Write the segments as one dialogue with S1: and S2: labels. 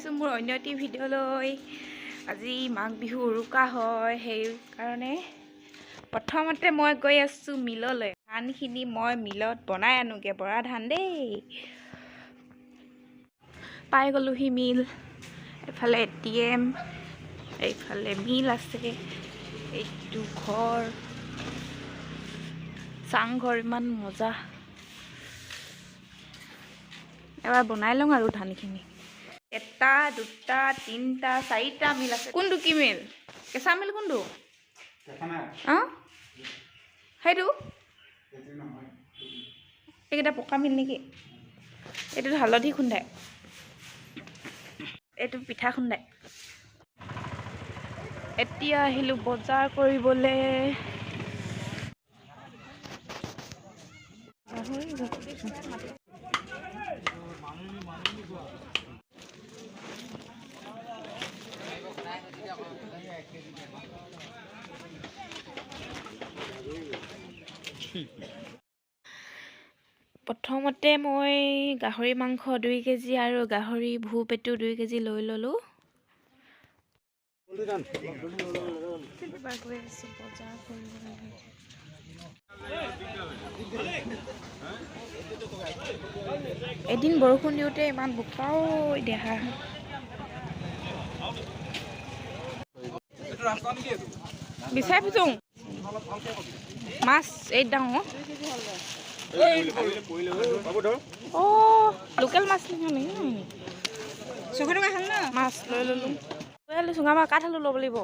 S1: আহিছোঁ মোৰ অন্য এটি ভিডিঅ'লৈ। আজি মাঘ বিহু উৰুকা হয়, সেইকাৰণে প্ৰথমতে মই গৈ আছোঁ মিললৈ। ধানখিনি মই মিলত বনাই আনোগৈ, বৰা ধান দেই। পাই গ'লোহি মিল। এফালে ATM, এইফালে মিল আছে, এইটো ঘৰ, চাংঘৰ, ইমান মজা। এবাৰ বনাই লওঁ আৰু ধানখিনি। এটা, দুটা, তিনিটা, চাৰিটা মিল আছে। কোনটো কি মিল? কেঁচা মিল কোনটো? অঁ, সেইটো এইকেইটা পকা মিল নেকি? এইটোত হালধি খুন্দাই, এইটো পিঠা খুন্দাই। এতিয়া আহিলোঁ বজাৰ কৰিবলৈ। প্ৰথমতে মই গাহৰি মাংস 2 কেজি আৰু গাহৰি ভূ পেটু 2 কেজি লৈ ল'লোঁ। এদিন বৰষুণ দিওঁতে ইমান বোকাও দেহা। বিচাৰি ফুচোং মাছ এই ডাঙৰ। অঁ, লোকেল মাছ মাছ লৈ ল'লোঁ। চুঙা মাছ কাঠ আলু ল'ব লাগিব।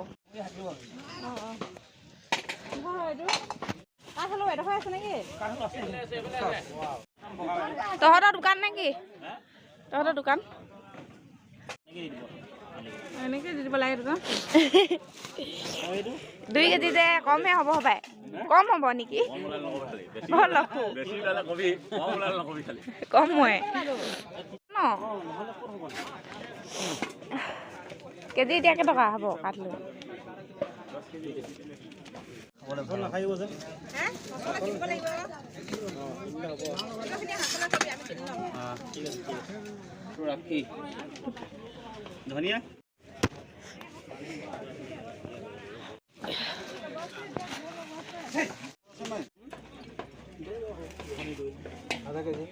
S1: তহঁতৰ দোকান নেকি? তহঁতৰ দোকান এনেকৈ দি দিব লাগে দোকান। 2 কেজি যে কমহে হ'ব হবাই, কম হ'ব নেকি? কম মই ন কেজি এতিয়া কেইটকা হ'ব কাঠলৈ?
S2: ধনিয়া আধা কেজি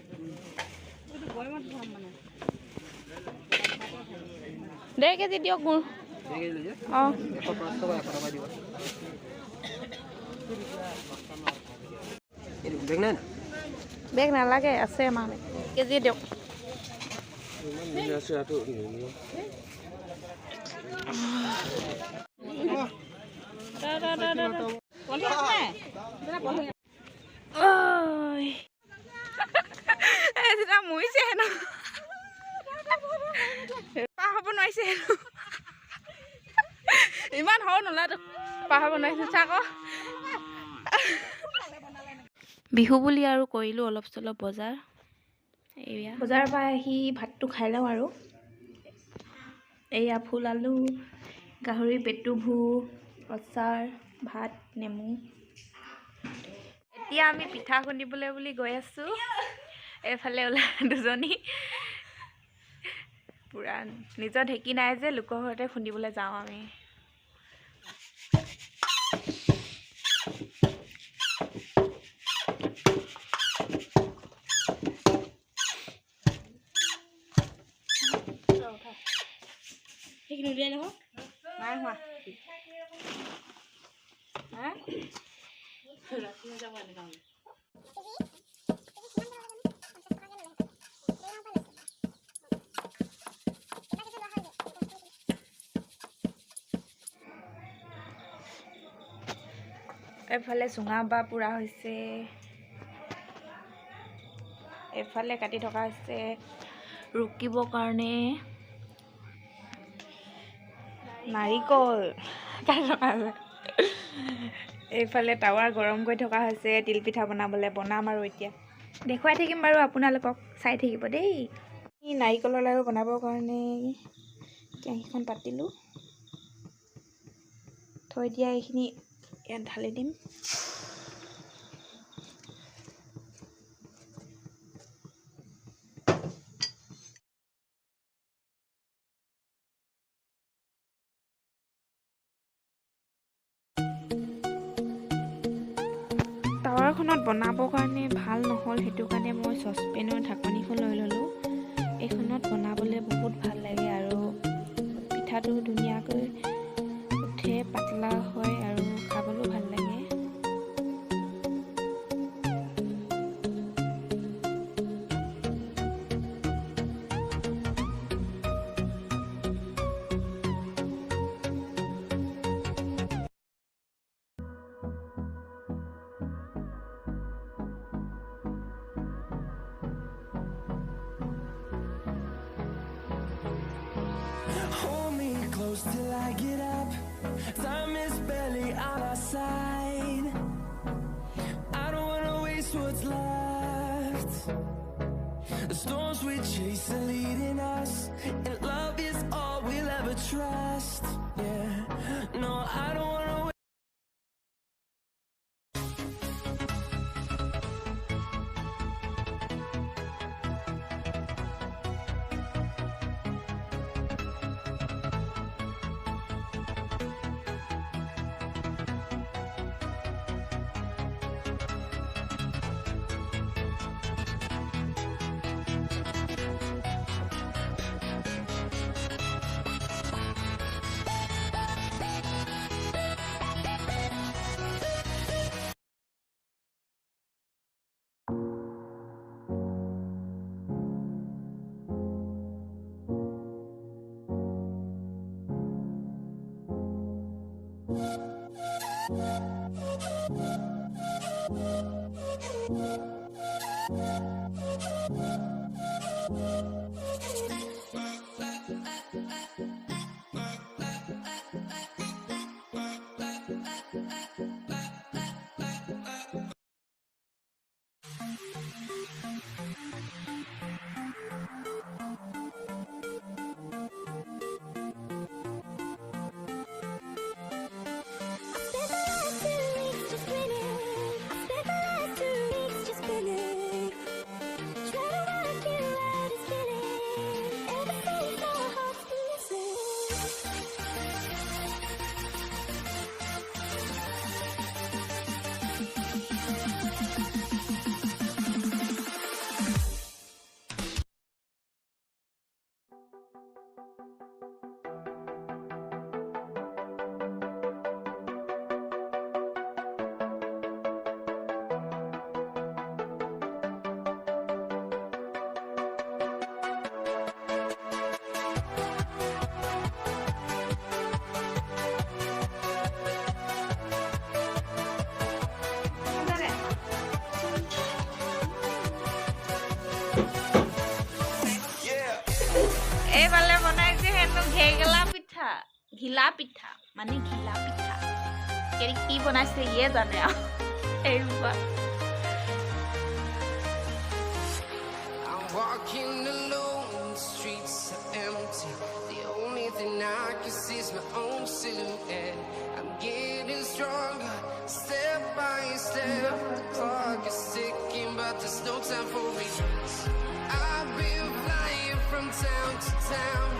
S1: 1.5 কেজি দিয়ক মোৰ। অঁ, বেগ নালাগে, আছে আমাৰ কেজি দিয়ক। মৰিছে হেনো, পাৰ হ'ব নোৱাৰিছে হেনো। ইমান সৰু নোলাটো পাৰ হ'ব নোৱাৰিছে আকৌ। বিহু বুলি আৰু কৰিলোঁ অলপ চলপ বজাৰ। এয়া বজাৰৰ পৰা আহি ভাতটো খাই লওঁ আৰু। এয়া ফুল আলু, গাহৰি পেটু ভূ, আচাৰ, ভাত, নেমু। এতিয়া আমি পিঠা খুন্দিবলৈ বুলি গৈ আছোঁ। এইফালে ওলাই দুজনী পূৰা নিজৰ ঢেঁকী নাই যে লোকৰ ঘৰতে খুন্দিবলৈ যাওঁ আমি। সেইখিনি উলিয়াই লওঁ। নাই হোৱা। এইফালে চুঙা বা পুৰা হৈছে, এইফালে কাটি থকা হৈছে ৰুকিবৰ কাৰণে নাৰিকল কাটি থকা হৈছে। এইফালে টাৱাৰ গৰম কৰি থকা হৈছে তিলপিঠা বনাবলৈ। বনাম আৰু এতিয়া দেখুৱাই থাকিম বাৰু, আপোনালোকক চাই থাকিব দেই। নাৰিকলৰ লাড়ু বনাবৰ কাৰণে কেৰাহীখন পাতিলোঁ, থৈ দিয়া এইখিনি ইয়াত ঢালি দিম। বনাবৰ কাৰণে ভাল নহ'ল, সেইটো কাৰণে মই চচপেনৰ ঢাকনিখন লৈ ল'লোঁ। এইখনত বনাবলৈ বহুত ভাল লাগে আৰু পিঠাটো ধুনীয়াকৈ উঠে, পাতলা হয় আৰু খাবলৈও ভাল লাগে।
S3: Hold me close till I get up. Time is barely on our side. I don't wanna waste what's left. The storms we chase are leading us, and love is all we'll ever trust. Yeah, no, I don't wanna
S1: এইফালে বনাইছে হেনো ঘেগলা পিঠা, ঘিলা পিঠা মানে ঘিলা পিঠা। কি বনাইছে ইয়ে জানে আৰু এইবোৰ।
S3: I'm walking alone, the streets are empty. The only thing I can see is my own silhouette. I'm getting stronger, step by step. The clock is ticking, but there's no time for regrets. I've been flying from town to town.